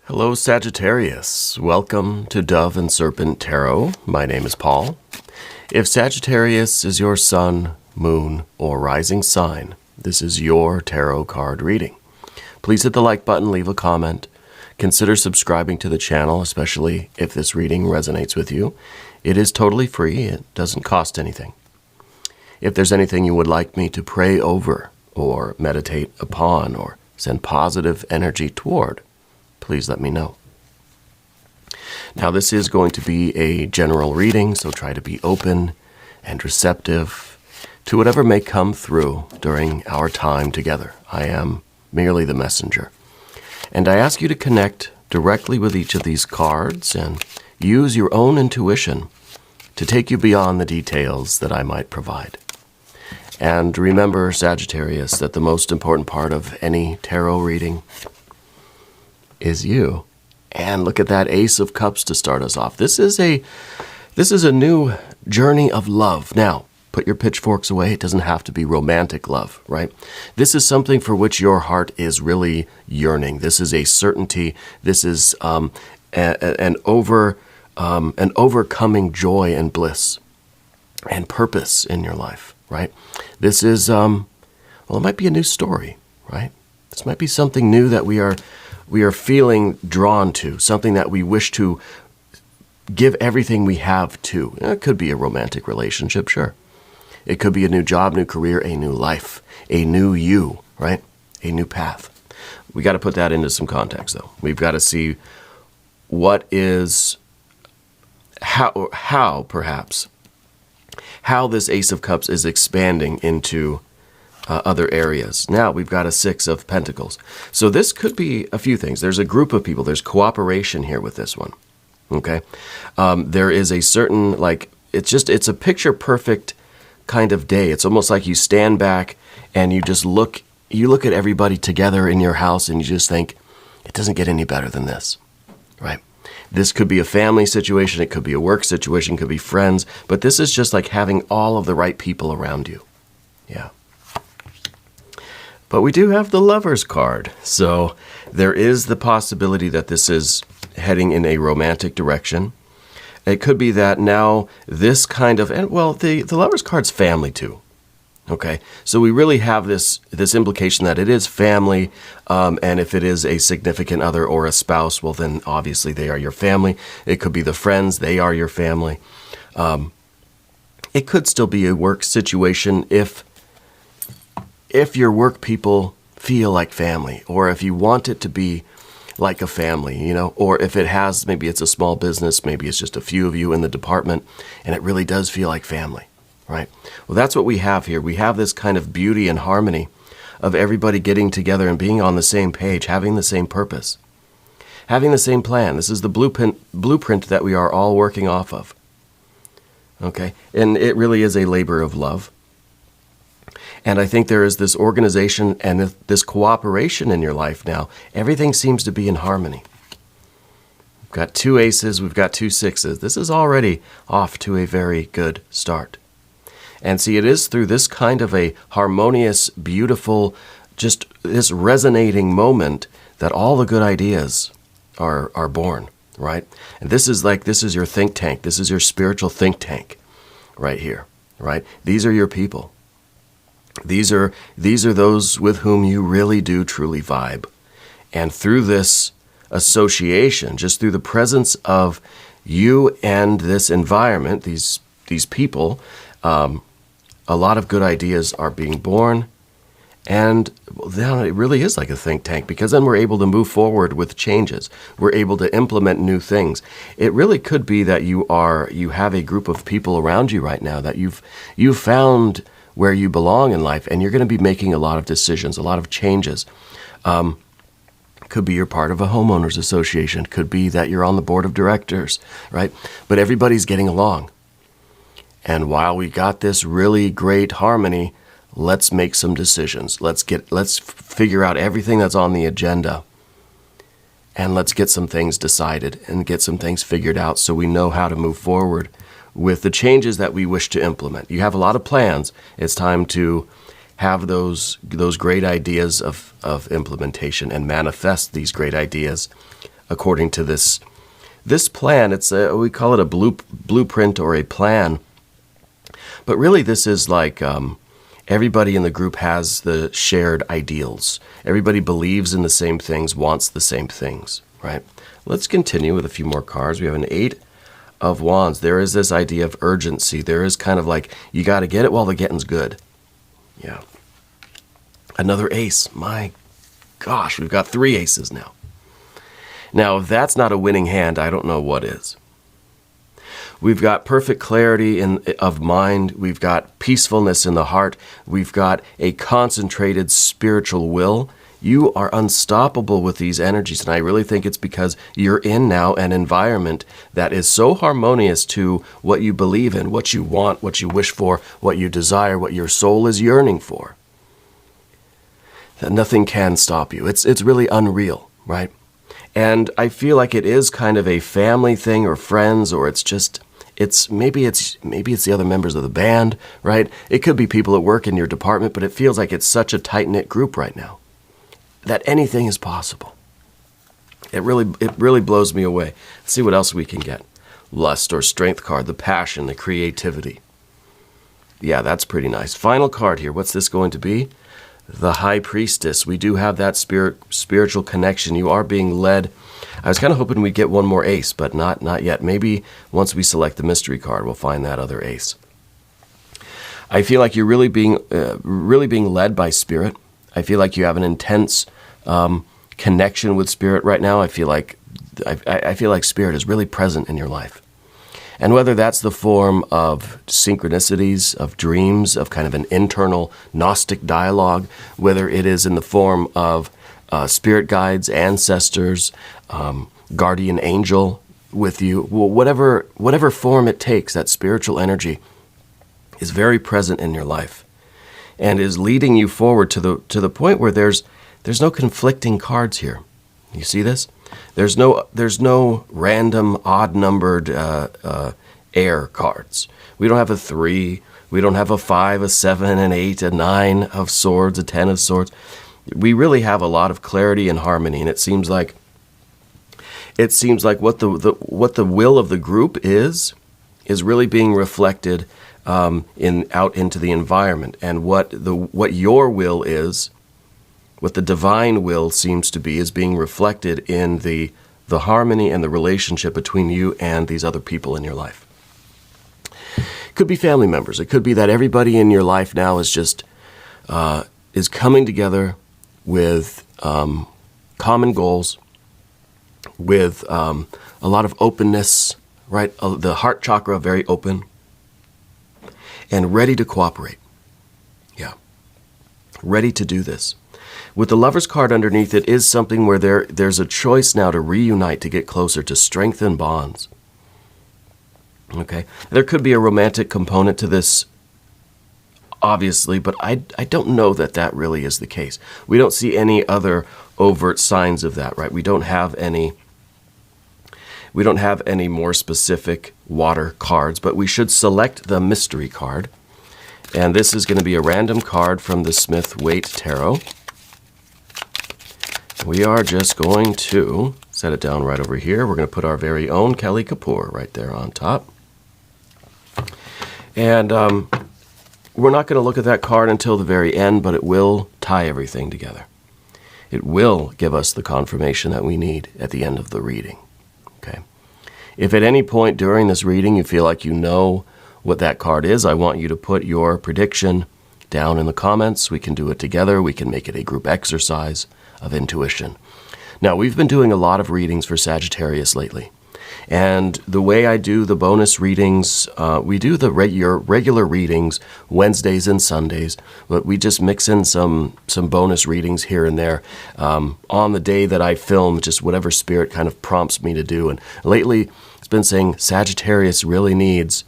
Hello, Sagittarius. Welcome to Dove and Serpent Tarot. My name is Paul. If Sagittarius is your sun, moon, or rising sign, this is your tarot card reading. Please hit the like button, leave a comment. Consider subscribing to the channel, especially if this reading resonates with you. It is totally free. It doesn't cost anything. If there's anything you would like me to pray over or meditate upon or send positive energy toward, please let me know. Now, this is going to be a general reading, so try to be open and receptive to whatever may come through during our time together. I am merely the messenger. And I ask you to connect directly with each of these cards and use your own intuition to take you beyond the details that I might provide. And remember, Sagittarius, that the most important part of any tarot reading is you. And look at that Ace of Cups to start us off. This is a new journey of love. Now, put your pitchforks away. It doesn't have to be romantic love, right? This is something for which your heart is really yearning. This is a certainty. This is an overcoming joy and bliss and purpose in your life, right? This is, it might be a new story, right? This might be something new that we are feeling drawn to, something that we wish to give everything we have to. It could be a romantic relationship, sure. It could be a new job, new career, a new life, a new you, right? A new path. We got to put that into some context, though. We've got to see how this Ace of Cups is expanding into other areas. Now we've got a Six of Pentacles. So this could be a few things. There's a group of people. There's cooperation here with this one. Okay. There is a certain, it's a picture perfect kind of day. It's almost like you stand back and you look at everybody together in your house and you just think, it doesn't get any better than this, right? This could be a family situation. It could be a work situation. It could be friends. But this is just like having all of the right people around you. Yeah. But we do have the Lovers card, so there is the possibility that this is heading in a romantic direction. It could be that now this kind of, the Lovers card's family too, okay? So we really have this implication that it is family, and if it is a significant other or a spouse, well then obviously they are your family. It could be the friends, they are your family. It could still be a work situation if your work people feel like family, or if you want it to be like a family, or if it has, maybe it's a small business, maybe it's just a few of you in the department, and it really does feel like family, right? Well, that's what we have here. We have this kind of beauty and harmony of everybody getting together and being on the same page, having the same purpose, having the same plan. This is the blueprint that we are all working off of, okay? And it really is a labor of love. And I think there is this organization and this cooperation in your life now. Everything seems to be in harmony. We've got two aces, we've got two sixes. This is already off to a very good start. And see, it is through this kind of a harmonious, beautiful, just this resonating moment that all the good ideas are born, right? And this is your think tank. This is your spiritual think tank right here, right? These are your people. These are those with whom you really do truly vibe. And through this association, just through the presence of you and this environment, these people, a lot of good ideas are being born. And then it really is like a think tank, because then we're able to move forward with changes. We're able to implement new things. It really could be that you have a group of people around you right now that you've found where you belong in life, and you're going to be making a lot of decisions, a lot of changes. Could be you're part of a homeowners association. Could be that you're on the board of directors, right? But everybody's getting along. And while we got this really great harmony, let's make some decisions. Let's figure out everything that's on the agenda, and let's get some things decided and get some things figured out so we know how to move forward with the changes that we wish to implement. You have a lot of plans. It's time to have those great ideas of implementation and manifest these great ideas according to this plan. It's we call it a blueprint or a plan. But really this is like everybody in the group has the shared ideals. Everybody believes in the same things, wants the same things, right? Let's continue with a few more cards. We have an 8 of Wands. There is this idea of urgency. There is kind of like, you got to get it while the getting's good. Yeah. Another ace. My gosh, we've got 3 aces now. Now, if that's not a winning hand, I don't know what is. We've got perfect clarity of mind. We've got peacefulness in the heart. We've got a concentrated spiritual will. You are unstoppable with these energies, and I really think it's because you're in now an environment that is so harmonious to what you believe in, what you want, what you wish for, what you desire, what your soul is yearning for, that nothing can stop you. It's really unreal, right? And I feel like it is kind of a family thing or friends, or maybe it's the other members of the band, right? It could be people at work in your department, but it feels like it's such a tight-knit group right now that anything is possible. It really blows me away. Let's see what else we can get. Lust or strength card, the passion, the creativity. Yeah, that's pretty nice. Final card here. What's this going to be? The High Priestess. We do have that spiritual connection. You are being led. I was kind of hoping we'd get one more ace, but not yet. Maybe once we select the mystery card, we'll find that other ace. I feel like you're really being led by Spirit. I feel like you have an intense connection with Spirit right now. I feel like Spirit is really present in your life. And whether that's the form of synchronicities, of dreams, of kind of an internal Gnostic dialogue, whether it is in the form of spirit guides, ancestors, guardian angel with you, whatever form it takes, that spiritual energy is very present in your life and is leading you forward to the point where there's no conflicting cards here. You see this? There's no random odd-numbered air cards. We don't have a 3. We don't have a 5, a 7, an 8, a 9 of swords, a 10 of swords. We really have a lot of clarity and harmony, and it seems like what the will of the group is really being reflected out into the environment, and what your will is. What the divine will seems to be is being reflected in the harmony and the relationship between you and these other people in your life. It could be family members. It could be that everybody in your life now is just is coming together with common goals, with a lot of openness, right? The heart chakra very open and ready to cooperate. Yeah, ready to do this. With the Lover's card underneath, it is something where there's a choice now to reunite, to get closer, to strengthen bonds. Okay? There could be a romantic component to this, obviously, but I don't know that really is the case. We don't see any other overt signs of that, right? We don't have any more specific water cards, but we should select the mystery card. And this is going to be a random card from the Smith-Waite Tarot. We are just going to set it down right over here. We're going to put our very own Kelly Kapoor right there on top. And we're not going to look at that card until the very end, but it will tie everything together. It will give us the confirmation that we need at the end of the reading. Okay. If at any point during this reading you feel like you know what that card is, I want you to put your prediction down in the comments. We can do it together. We can make it a group exercise of intuition. Now, we've been doing a lot of readings for Sagittarius lately. And the way I do the bonus readings, we do the regular readings Wednesdays and Sundays, but we just mix in some bonus readings here and there on the day that I film, just whatever spirit kind of prompts me to do. And lately, it's been saying Sagittarius really needs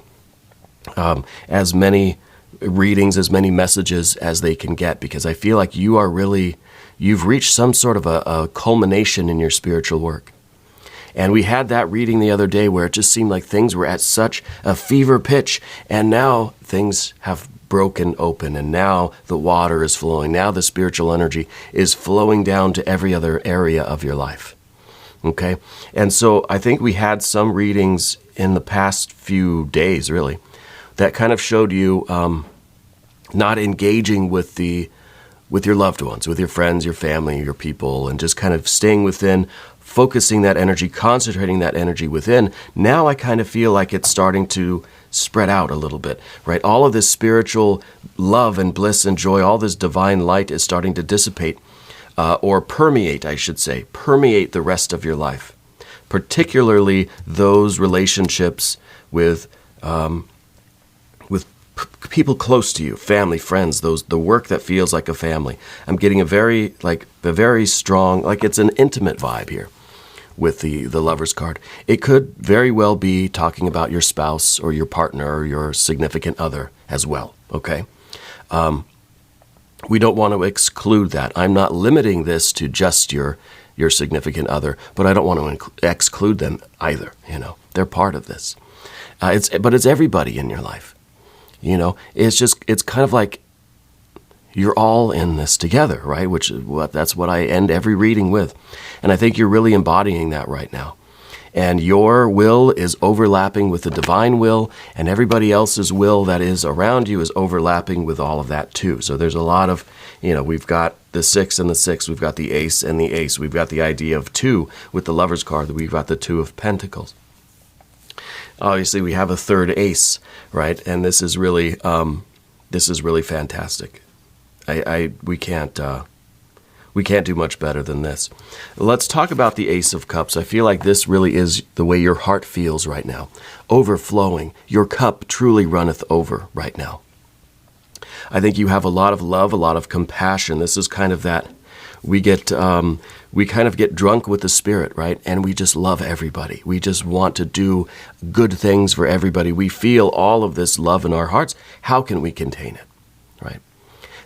as many readings, as many messages as they can get, because I feel like you've reached some sort of a culmination in your spiritual work. And we had that reading the other day where it just seemed like things were at such a fever pitch, and now things have broken open, and now the water is flowing. Now the spiritual energy is flowing down to every other area of your life. Okay? And so I think we had some readings in the past few days, really, that kind of showed you not engaging with your loved ones, with your friends, your family, your people, and just kind of staying within, focusing that energy, concentrating that energy within. Now I kind of feel like it's starting to spread out a little bit, right? All of this spiritual love and bliss and joy, all this divine light is starting to dissipate, or permeate, I should say, permeate the rest of your life, particularly those relationships with people close to you, family, friends, the work that feels like a family. I'm getting a very strong, like it's an intimate vibe here with the Lover's card. It could very well be talking about your spouse or your partner or your significant other as well, okay? We don't want to exclude that. I'm not limiting this to just your significant other, but I don't want to exclude them either, They're part of this. But it's everybody in your life. It's kind of like you're all in this together, right? That's what I end every reading with. And I think you're really embodying that right now. And your will is overlapping with the divine will, and everybody else's will that is around you is overlapping with all of that too. So there's a lot of, we've got the 6 and the 6, we've got the ace and the ace, we've got the idea of 2 with the Lover's card, we've got the 2 of Pentacles. Obviously, we have a third ace, right? And this is really fantastic. We can't do much better than this. Let's talk about the Ace of Cups. I feel like this really is the way your heart feels right now, overflowing. Your cup truly runneth over right now. I think you have a lot of love, a lot of compassion. This is kind of that. We kind of get drunk with the Spirit, right? And we just love everybody. We just want to do good things for everybody. We feel all of this love in our hearts. How can we contain it, right?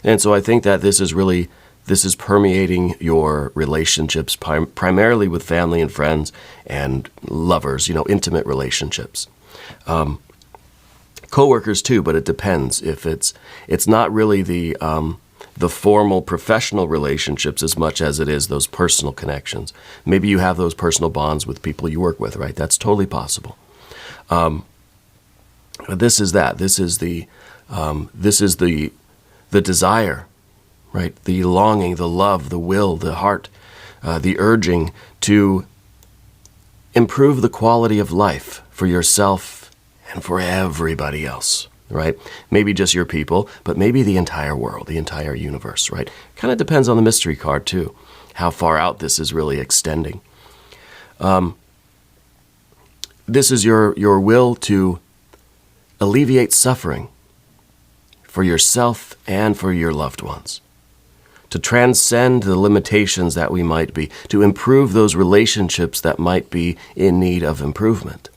And so I think that this is permeating your relationships, primarily with family and friends and lovers, intimate relationships. Co-workers too, but it depends. If it's not really the formal professional relationships as much as it is those personal connections. Maybe you have those personal bonds with people you work with, right? That's totally possible. This is that. This is the desire, right? The longing, the love, the will, the heart, the urging to improve the quality of life for yourself and for everybody else. Right? Maybe just your people, but maybe the entire world, the entire universe, right? Kind of depends on the mystery card too, how far out this is really extending. This is your will to alleviate suffering for yourself and for your loved ones, to transcend the limitations that we might be, to improve those relationships that might be in need of improvement.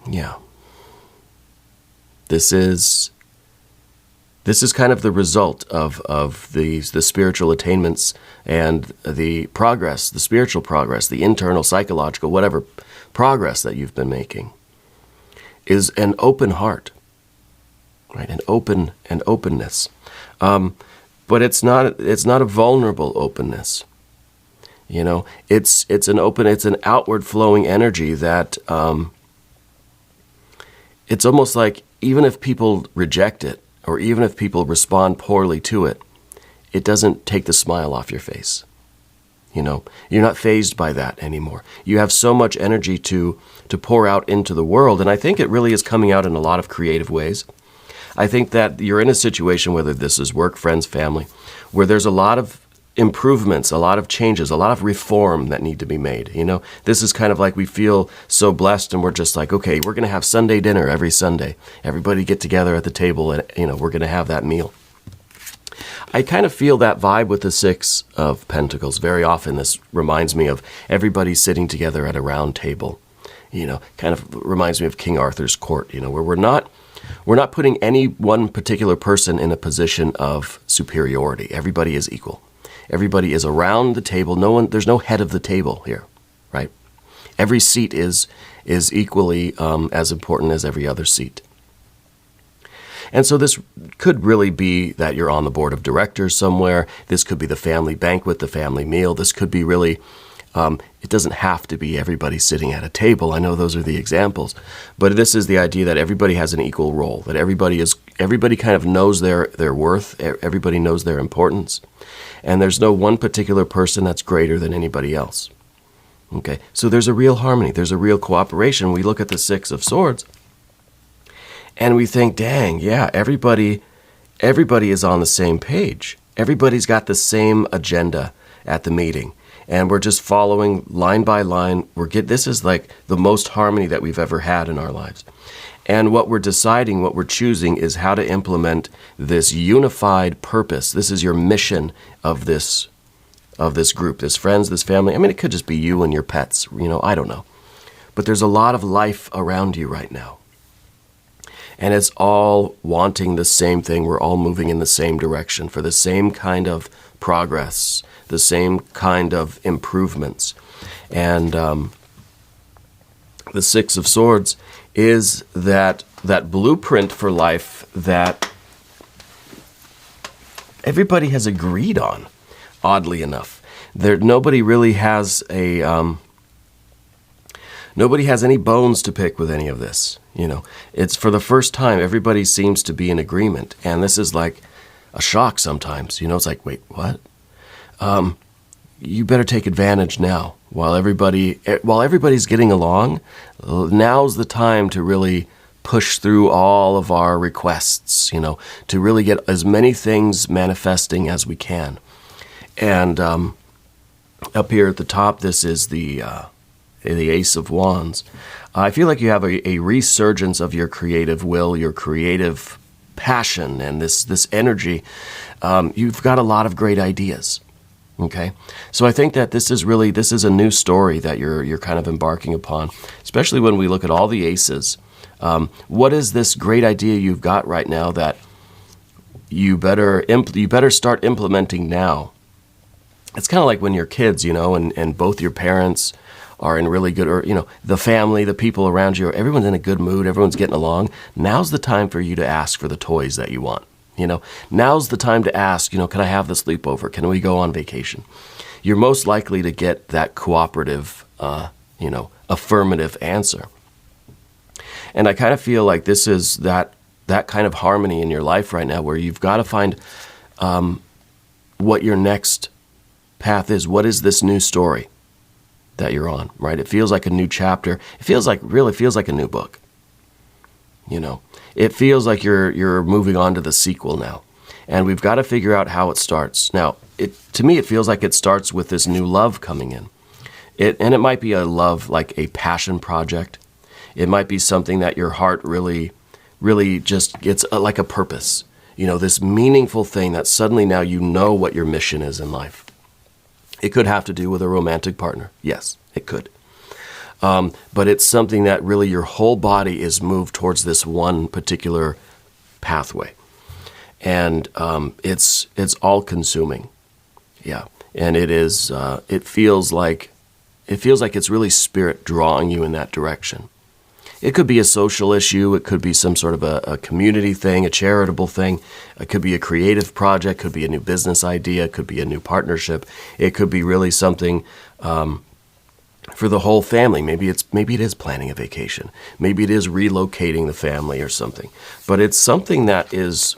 Yeah. This is kind of the result of the spiritual attainments and the progress, the spiritual progress, the internal, psychological, whatever progress that you've been making, is an open heart, right? An openness, but it's not a vulnerable openness. It's an outward flowing energy that it's almost like, even if people reject it, or even if people respond poorly to it, it doesn't take the smile off your face. You're not fazed by that anymore. You have so much energy to pour out into the world, and I think it really is coming out in a lot of creative ways. I think that you're in a situation, whether this is work, friends, family, where there's a lot of improvements, a lot of changes, a lot of reform that need to be made. This is kind of like we feel so blessed, and we're just like, okay, we're going to have Sunday dinner every Sunday. Everybody get together at the table, and we're going to have that meal. I kind of feel that vibe with the 6 of Pentacles. Very often this reminds me of everybody sitting together at a round table. Kind of reminds me of King Arthur's court, where we're not putting any one particular person in a position of superiority. Everybody is equal. Everybody is around the table. There's no head of the table here, right? Every seat is equally as important as every other seat. And so this could really be that you're on the board of directors somewhere. This could be the family banquet, the family meal. This could be really, it doesn't have to be everybody sitting at a table. I know those are the examples. But this is the idea that everybody has an equal role, that everybody kind of knows their worth, everybody knows their importance. And there's no one particular person that's greater than anybody else. Okay, so there's a real harmony. There's a real cooperation. We look at the Six of Swords and we think, dang, yeah, everybody is on the same page. Everybody's got the same agenda at the meeting. And we're just following line by line. This is like the most harmony that we've ever had in our lives. And what we're deciding, what we're choosing is how to implement this unified purpose. This is your mission of this group, this friends, this family. I mean, it could just be you and your pets, I don't know. But there's a lot of life around you right now. And it's all wanting the same thing. We're all moving in the same direction for the same kind of progress, the same kind of improvements. And the Six of Swords is that blueprint for life that everybody has agreed on, oddly enough. Nobody really has nobody has any bones to pick with any of this. It's for the first time, everybody seems to be in agreement. And this is like a shock sometimes. It's like, wait, what? You better take advantage now. While everybody's getting along, now's the time to really push through all of our requests, to really get as many things manifesting as we can. And up here at the top, this is the Ace of Wands. I feel like you have a resurgence of your creative will, your creative passion, and this energy. You've got a lot of great ideas. Okay, so I think that this is a new story that you're kind of embarking upon, especially when we look at all the aces. What is this great idea you've got right now that you better start implementing now? It's kind of like when you're kids, and both your parents are in really good, or the family, the people around you, everyone's in a good mood, everyone's getting along. Now's the time for you to ask for the toys that you want. Now's the time to ask, can I have the sleepover? Can we go on vacation? You're most likely to get that cooperative, affirmative answer. And I kind of feel like this is that kind of harmony in your life right now, where you've got to find what your next path is. What is this new story that you're on, right? It feels like a new chapter. It really feels like a new book. It feels like you're moving on to the sequel now. And we've got to figure out how it starts. Now, to me, it feels like it starts with this new love coming in. And it might be a love, like a passion project. It might be something that your heart really, really just gets like a purpose. This meaningful thing that suddenly now you know what your mission is in life. It could have to do with a romantic partner. Yes, it could. But it's something that really your whole body is moved towards this one particular pathway. And it's all-consuming. Yeah. And it feels like it's really spirit drawing you in that direction. It could be a social issue. It could be some sort of a community thing, a charitable thing. It could be a creative project. Could be a new business idea. Could be a new partnership. It could be really something for the whole family. Maybe it is planning a vacation. Maybe it is relocating the family or something. But it's something that is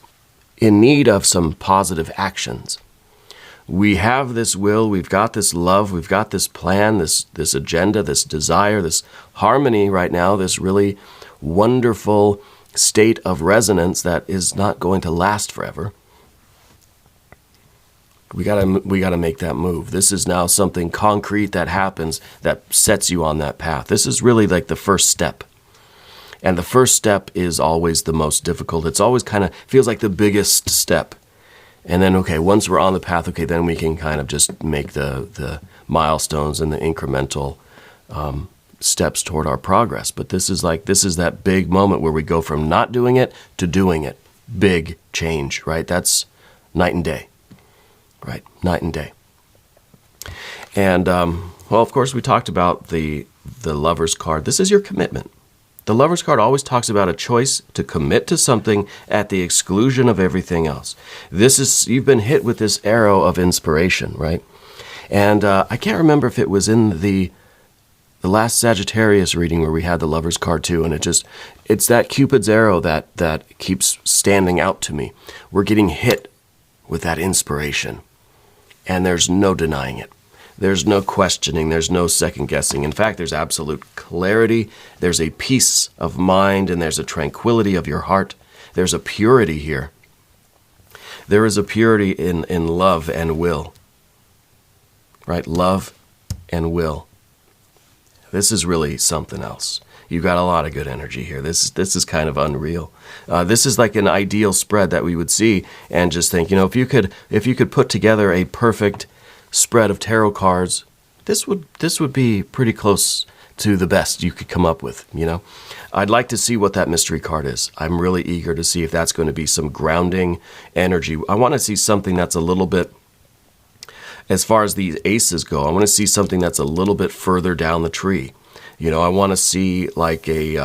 in need of some positive actions. We have this will, we've got this love, we've got this plan, this agenda, this desire, this harmony right now, this really wonderful state of resonance that is not going to last forever. We gotta make that move. This is now something concrete that happens that sets you on that path. This is really like the first step. And the first step is always the most difficult. It's always kind of feels like the biggest step. And then, okay, once we're on the path, okay, then we can kind of just make the milestones and the incremental steps toward our progress. But this is that big moment where we go from not doing it to doing it. Big change, right? That's night and day, right? Night and day. And, well, of course, we talked about the Lover's card. This is your commitment. The Lover's card always talks about a choice to commit to something at the exclusion of everything else. You've been hit with this arrow of inspiration, right? And I can't remember if it was in the last Sagittarius reading where we had the Lover's card too, and it's that Cupid's arrow that keeps standing out to me. We're getting hit with that inspiration, and there's no denying it. There's no questioning. There's no second guessing. In fact, there's absolute clarity. There's a peace of mind, and there's a tranquility of your heart. There's a purity here. There is a purity in love and will, right? Love and will. This is really something else. You've got a lot of good energy here. This is kind of unreal. This is like an ideal spread that we would see and just think, if you could put together a perfect spread of tarot cards, this would be pretty close to the best you could come up with, I'd like to see what that mystery card is. I'm really eager to see if that's going to be some grounding energy. I want to see something that's a little bit, as far as these aces go, I want to see something that's a little bit further down the tree. I want to see like a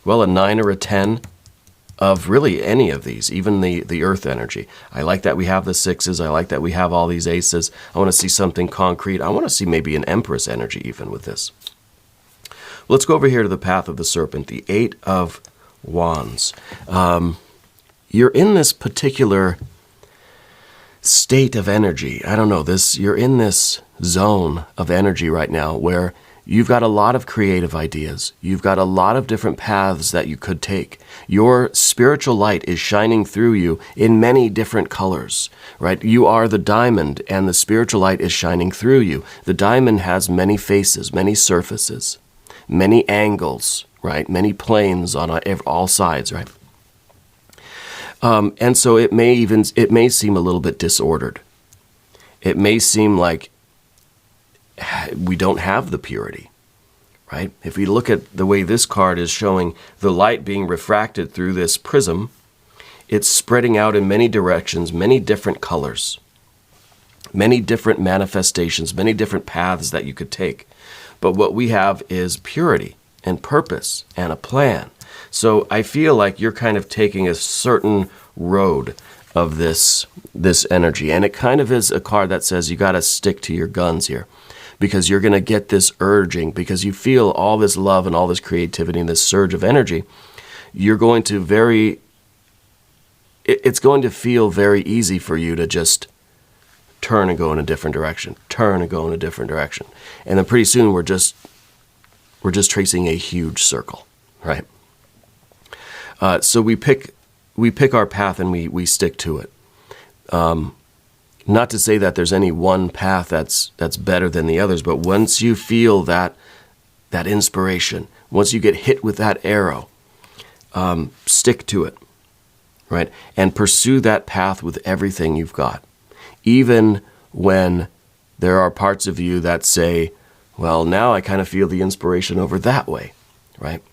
9 or a 10 of really any of these, even the earth energy. I like that we have the sixes. I like that we have all these aces. I want to see something concrete. I want to see maybe an Empress energy even with this. Let's go over here to the path of the serpent, the 8 of Wands. You're in this particular state of energy. I don't know, you're in this zone of energy right now where you've got a lot of creative ideas. You've got a lot of different paths that you could take. Your spiritual light is shining through you in many different colors, right? You are the diamond, and the spiritual light is shining through you. The diamond has many faces, many surfaces, many angles, right? Many planes on all sides, right? And so it may seem a little bit disordered. It may seem like we don't have the purity, right? If we look at the way this card is showing the light being refracted through this prism, it's spreading out in many directions, many different colors, many different manifestations, many different paths that you could take. But what we have is purity and purpose and a plan. So I feel like you're kind of taking a certain road of this energy. And it kind of is a card that says you got to stick to your guns here, because you're going to get this urging, because you feel all this love and all this creativity and this surge of energy. You're going to it's going to feel very easy for you to just turn and go in a different direction, And then pretty soon we're just tracing a huge circle, right? So we pick our path and we stick to it. Not to say that there's any one path that's better than the others, but once you feel that inspiration, once you get hit with that arrow, stick to it, right? And pursue that path with everything you've got. Even when there are parts of you that say, well, now I kind of feel the inspiration over that way, right?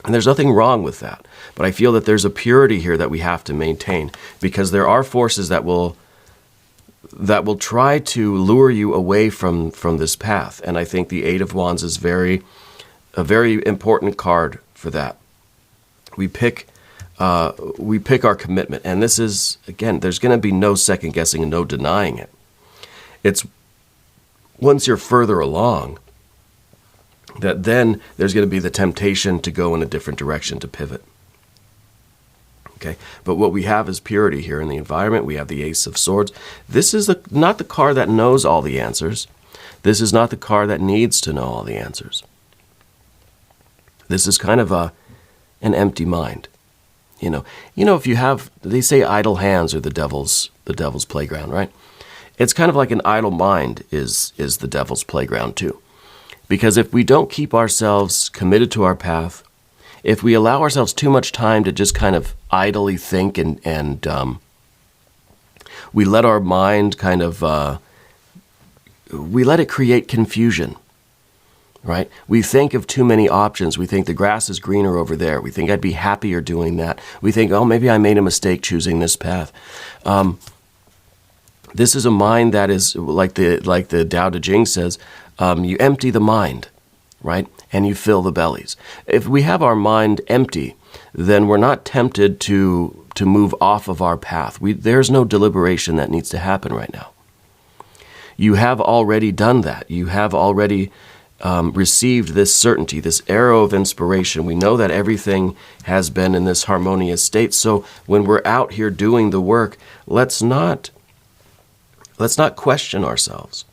And there's nothing wrong with that. But I feel that there's a purity here that we have to maintain, because there are forces that will try to lure you away from this path. And I think the 8 of Wands is a very important card for that. We pick our commitment. And this is, again, there's going to be no second guessing and no denying it. It's once you're further along, that then there's going to be the temptation to go in a different direction, to pivot. Okay, but what we have is purity here in the environment. We have the Ace of Swords. This is not the card that knows all the answers. This is not the card that needs to know all the answers. This is kind of an empty mind. If you have, they say idle hands are the devil's playground, right? It's kind of like an idle mind is the devil's playground too. Because if we don't keep ourselves committed to our path, if we allow ourselves too much time to just kind of idly think and we let our mind kind of, we let it create confusion, right? We think of too many options. We think the grass is greener over there. We think I'd be happier doing that. We think, oh, maybe I made a mistake choosing this path. This is a mind that is, like the Tao Te Ching says, you empty the mind, right? And you fill the bellies. If we have our mind empty, then we're not tempted to move off of our path. There's no deliberation that needs to happen right now. You have already done that. You have already received this certainty, this arrow of inspiration. We know that everything has been in this harmonious state. So when we're out here doing the work, let's not question ourselves.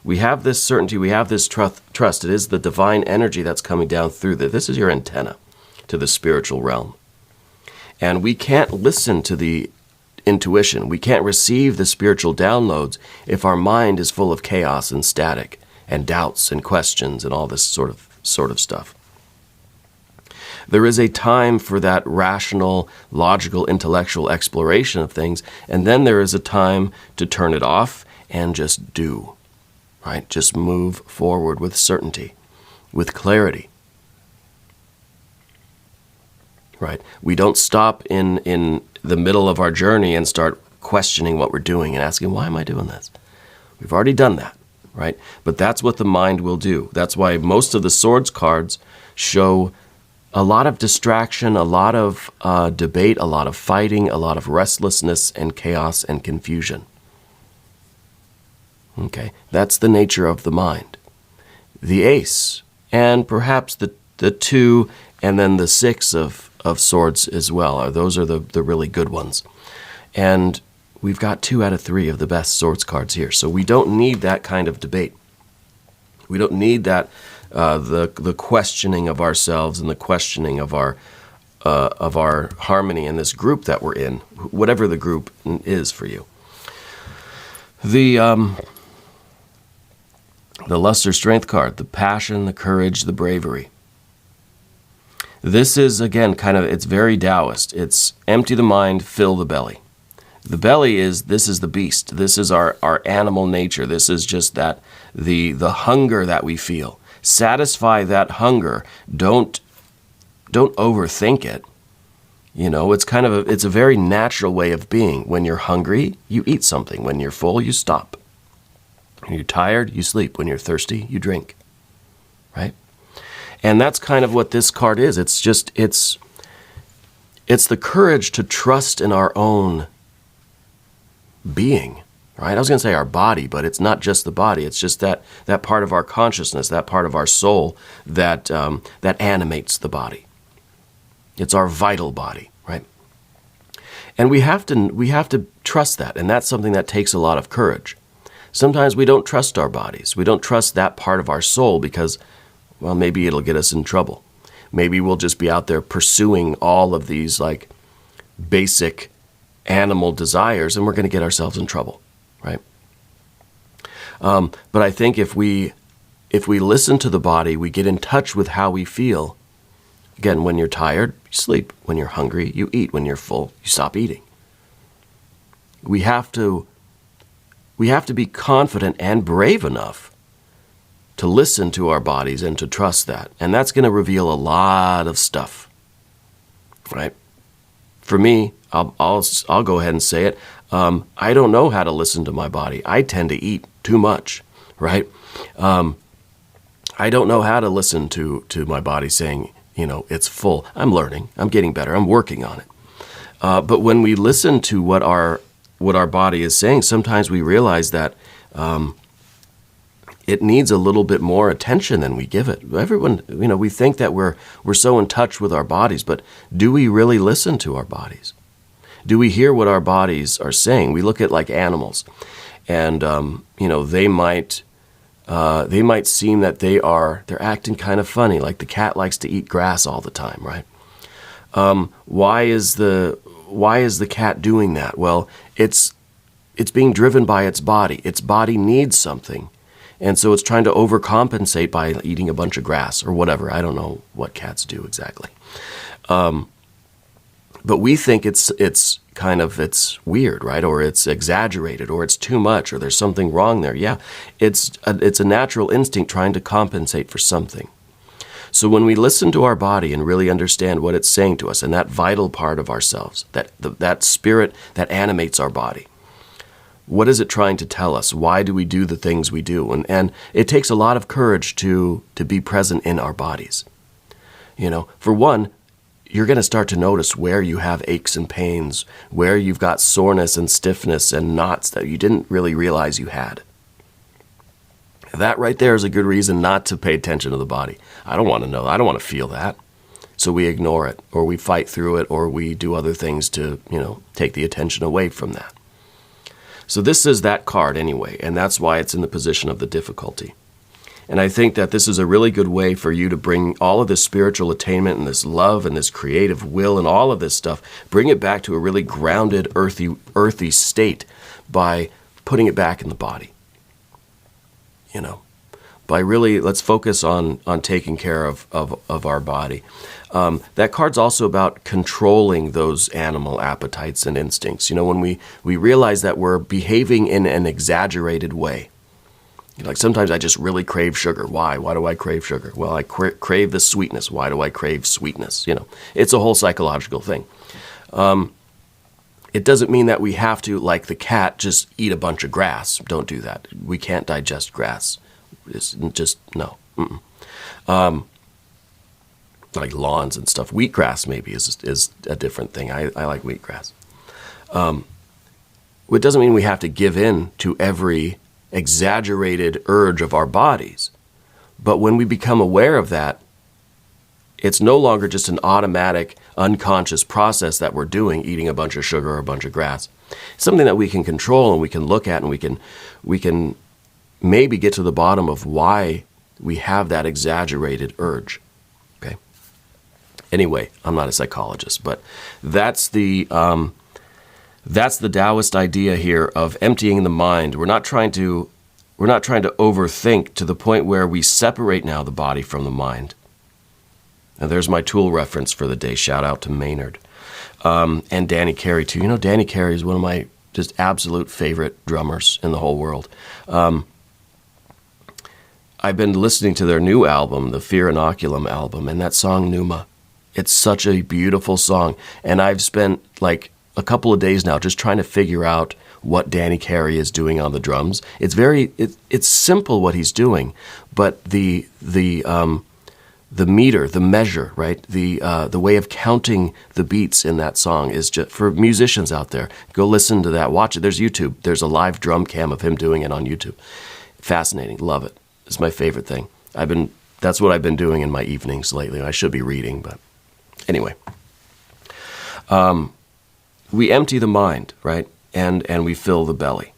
We have this certainty. We have this trust. It is the divine energy that's coming down through this is your antenna to the spiritual realm. And we can't listen to the intuition. We can't receive the spiritual downloads if our mind is full of chaos and static and doubts and questions and all this sort of stuff. There is a time for that rational, logical, intellectual exploration of things, and then there is a time to turn it off and just do, right? Just move forward with certainty, with clarity. Right? We don't stop in the middle of our journey and start questioning what we're doing and asking, why am I doing this? We've already done that, right? But that's what the mind will do. That's why most of the swords cards show a lot of distraction, a lot of debate, a lot of fighting, a lot of restlessness and chaos and confusion. Okay, that's the nature of the mind. The ace, and perhaps the 2 and then the 6 of swords as well. Those are the really good ones. And we've got 2 out of 3 of the best swords cards here. So we don't need that kind of debate. We don't need that the questioning of ourselves and the questioning of our harmony in this group that we're in, whatever the group is for you. The lust or strength card, the passion, the courage, the bravery. This is, again, it's very Taoist. It's empty the mind, fill the belly. The belly this is the beast. This is our animal nature. This is just that, the hunger that we feel. Satisfy that hunger. Don't overthink it. You know, it's it's a very natural way of being. When you're hungry, you eat something. When you're full, you stop. When you're tired, you sleep. When you're thirsty, you drink. Right? And that's kind of what this card is. It's the courage to trust in our own being, right? I was going to say our body, but it's not just the body. It's just that part of our consciousness, that part of our soul that animates the body. It's our vital body, right? And we have to trust that, and that's something that takes a lot of courage. Sometimes we don't trust our bodies. We don't trust that part of our soul because, well, maybe it'll get us in trouble. Maybe we'll just be out there pursuing all of these like basic animal desires, and we're going to get ourselves in trouble, right? But I think if we listen to the body, we get in touch with how we feel. Again, when you're tired, you sleep. When you're hungry, you eat. When you're full, you stop eating. We have to be confident and brave enough to listen to our bodies and to trust that. And that's going to reveal a lot of stuff, right? For me, I'll go ahead and say it. I don't know how to listen to my body. I tend to eat too much, right? I don't know how to listen to my body saying, it's full. I'm learning. I'm getting better. I'm working on it. But when we listen to what our body is saying, sometimes we realize that it needs a little bit more attention than we give it. Everyone, we think that we're so in touch with our bodies, but do we really listen to our bodies? Do we hear what our bodies are saying? We look at like animals, and they might seem that they're acting kind of funny, like the cat likes to eat grass all the time, right? Why is the cat doing that? Well, it's being driven by its body. Its body needs something. And so it's trying to overcompensate by eating a bunch of grass or whatever. I don't know what cats do exactly. But we think it's weird, right? Or it's exaggerated, or it's too much, or there's something wrong there. Yeah, it's a natural instinct trying to compensate for something. So when we listen to our body and really understand what it's saying to us, and that vital part of ourselves, that spirit that animates our body, What is it trying to tell us? Why do we do the things we do? And it takes a lot of courage to be present in our bodies. For one, you're going to start to notice where you have aches and pains, where you've got soreness and stiffness and knots that you didn't really realize you had. That right there is a good reason not to pay attention to the body. I don't want to know. I don't want to feel that. So we ignore it, or we fight through it, or we do other things to, take the attention away from that. So this is that card anyway, and that's why it's in the position of the difficulty. And I think that this is a really good way for you to bring all of this spiritual attainment and this love and this creative will and all of this stuff, bring it back to a really grounded, earthy state by putting it back in the body. By really, let's focus on taking care of our body. That card's also about controlling those animal appetites and instincts. When we realize that we're behaving in an exaggerated way. Like sometimes I just really crave sugar. Why? Why do I crave sugar? Well, I crave the sweetness. Why do I crave sweetness? It's a whole psychological thing. It doesn't mean that we have to, like the cat, just eat a bunch of grass. Don't do that. We can't digest grass. It's just, no. Like lawns and stuff. Wheatgrass maybe is a different thing. I like wheatgrass. It doesn't mean we have to give in to every exaggerated urge of our bodies. But when we become aware of that, it's no longer just an automatic, unconscious process that we're doing, eating a bunch of sugar or a bunch of grass. It's something that we can control and we can look at, and we can maybe get to the bottom of why we have that exaggerated urge. Okay. Anyway, I'm not a psychologist, but that's the Taoist idea here of emptying the mind. We're not trying to overthink to the point where we separate now the body from the mind. Now there's my tool reference for the day. Shout out to Maynard. And Danny Carey too. Danny Carey is one of my just absolute favorite drummers in the whole world. I've been listening to their new album, the Fear Inoculum album, and that song Numa. It's such a beautiful song. And I've spent like a couple of days now just trying to figure out what Danny Carey is doing on the drums. It's simple what he's doing, but the meter, the measure, right? The way of counting the beats in that song is just for musicians out there. Go listen to that. Watch it. There's YouTube. There's a live drum cam of him doing it on YouTube. Fascinating. Love it. It's my favorite thing. That's what I've been doing in my evenings lately. I should be reading, but anyway. We empty the mind, right? And we fill the belly.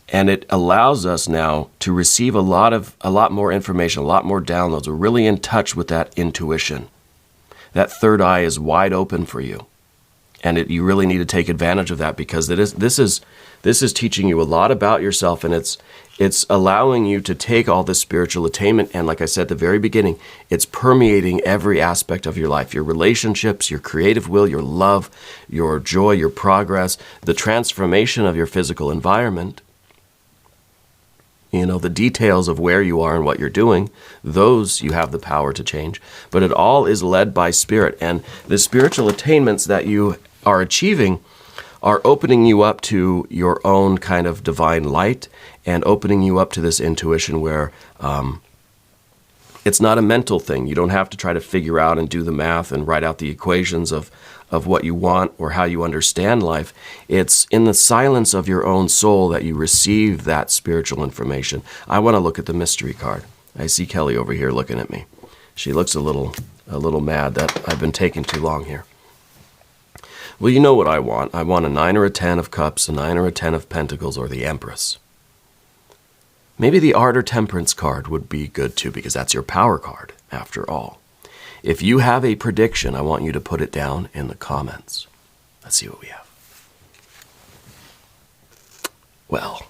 And it allows us now to receive a lot more information, a lot more downloads. We're really in touch with that intuition. That third eye is wide open for you. And you really need to take advantage of that, because this is teaching you a lot about yourself, and it's allowing you to take all this spiritual attainment, and like I said at the very beginning, it's permeating every aspect of your life, your relationships, your creative will, your love, your joy, your progress, the transformation of your physical environment. The details of where you are and what you're doing, those you have the power to change. But it all is led by spirit, and the spiritual attainments that you are achieving are opening you up to your own kind of divine light, and opening you up to this intuition where it's not a mental thing. You don't have to try to figure out and do the math and write out the equations of what you want or how you understand life. It's in the silence of your own soul that you receive that spiritual information. I want to look at the mystery card. I see Kelly over here looking at me. She looks a little mad that I've been taking too long here. Well, you know what I want. I want a 9 or a 10 of cups, a 9 or a 10 of pentacles, or the Empress. Maybe the Art or Temperance card would be good too, because that's your power card, after all. If you have a prediction, I want you to put it down in the comments. Let's see what we have. Well,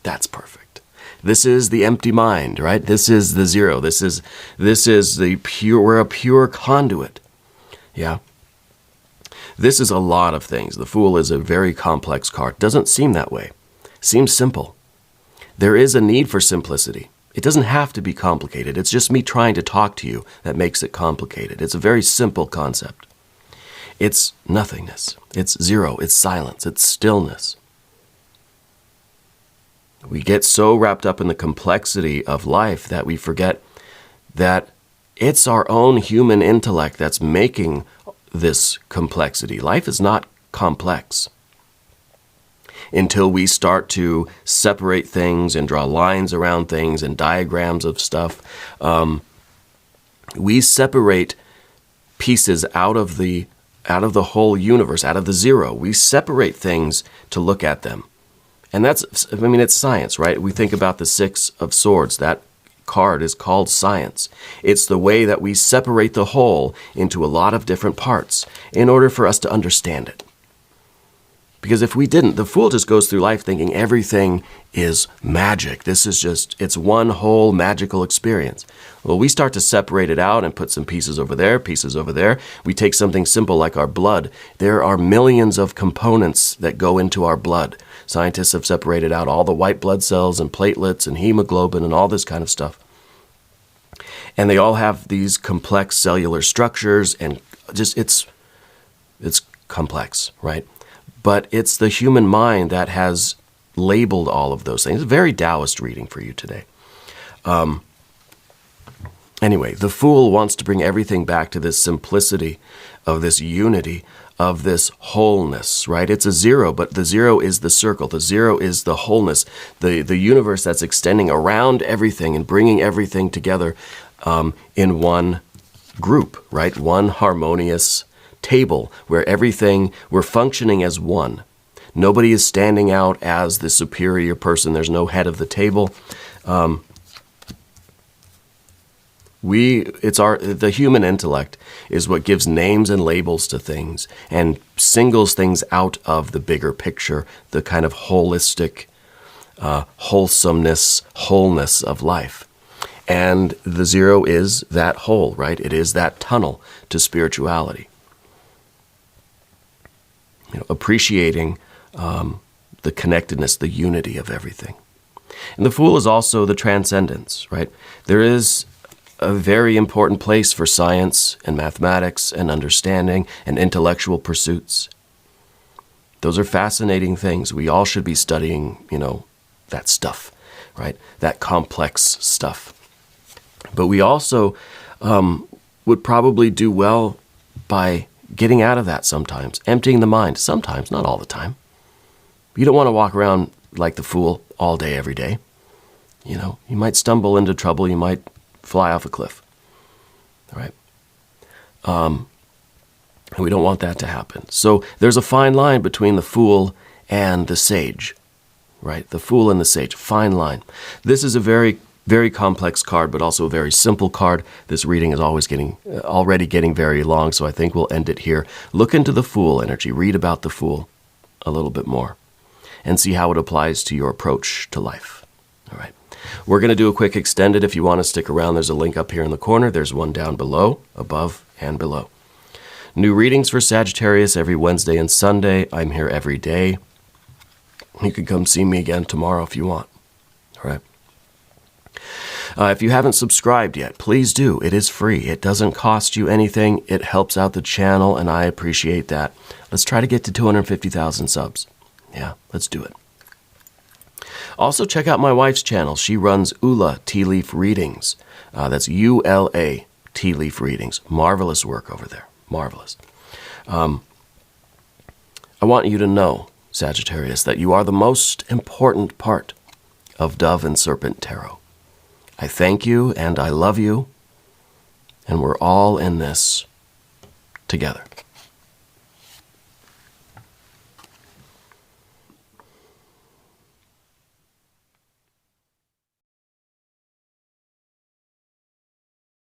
that's perfect. This is the empty mind, right? This is the zero. This is the pure, we're a pure conduit. Yeah. This is a lot of things. The Fool is a very complex card. Doesn't seem that way. Seems simple. There is a need for simplicity. It doesn't have to be complicated. It's just me trying to talk to you that makes it complicated. It's a very simple concept. It's nothingness. It's zero. It's silence. It's stillness. We get so wrapped up in the complexity of life that we forget that it's our own human intellect that's making this complexity. Life is not complex. Until we start to separate things and draw lines around things and diagrams of stuff, we separate pieces out of the whole universe, out of the zero. We separate things to look at them. And it's science, right? We think about the Six of Swords. That card is called science. It's the way that we separate the whole into a lot of different parts in order for us to understand it. Because if we didn't, the fool just goes through life thinking everything is magic. It's one whole magical experience. Well, we start to separate it out and put some pieces over there, pieces over there. We take something simple like our blood. There are millions of components that go into our blood. Scientists have separated out all the white blood cells and platelets and hemoglobin and all this kind of stuff. And they all have these complex cellular structures, and it's complex, right? But it's the human mind that has labeled all of those things. It's a very Taoist reading for you today. Anyway, the fool wants to bring everything back to this simplicity of this unity, of this wholeness, right? It's a zero, but the zero is the circle. The zero is the wholeness, the universe that's extending around everything and bringing everything together in one group, right? One harmonious table where we're functioning as one. Nobody is standing out as the superior person. There's no head of the table. The human intellect is what gives names and labels to things and singles things out of the bigger picture, the kind of holistic wholesomeness, wholeness of life. And the zero is that whole, right? It is that tunnel to spirituality. Appreciating the connectedness, the unity of everything. And the fool is also the transcendence, right? There is a very important place for science and mathematics and understanding and intellectual pursuits. Those are fascinating things. We all should be studying, that stuff, right? That complex stuff. But we also would probably do well by getting out of that sometimes, emptying the mind sometimes, not all the time. You don't want to walk around like the fool all day, every day. You might stumble into trouble. You might fly off a cliff, all right? We don't want that to happen. So there's a fine line between the fool and the sage, right? The fool and the sage, fine line. This is a very, very complex card, but also a very simple card. This reading is already getting very long, so I think we'll end it here. Look into the fool energy. Read about the fool a little bit more and see how it applies to your approach to life, all right? We're going to do a quick extended. If you want to stick around, there's a link up here in the corner. There's one down below, above, and below. New readings for Sagittarius every Wednesday and Sunday. I'm here every day. You can come see me again tomorrow if you want. All right. If you haven't subscribed yet, please do. It is free. It doesn't cost you anything. It helps out the channel, and I appreciate that. Let's try to get to 250,000 subs. Yeah, let's do it. Also, check out my wife's channel. She runs Ula Tea Leaf Readings. That's ULA Tea Leaf Readings. Marvelous work over there. Marvelous. I want you to know, Sagittarius, that you are the most important part of Dove and Serpent Tarot. I thank you and I love you, and we're all in this together.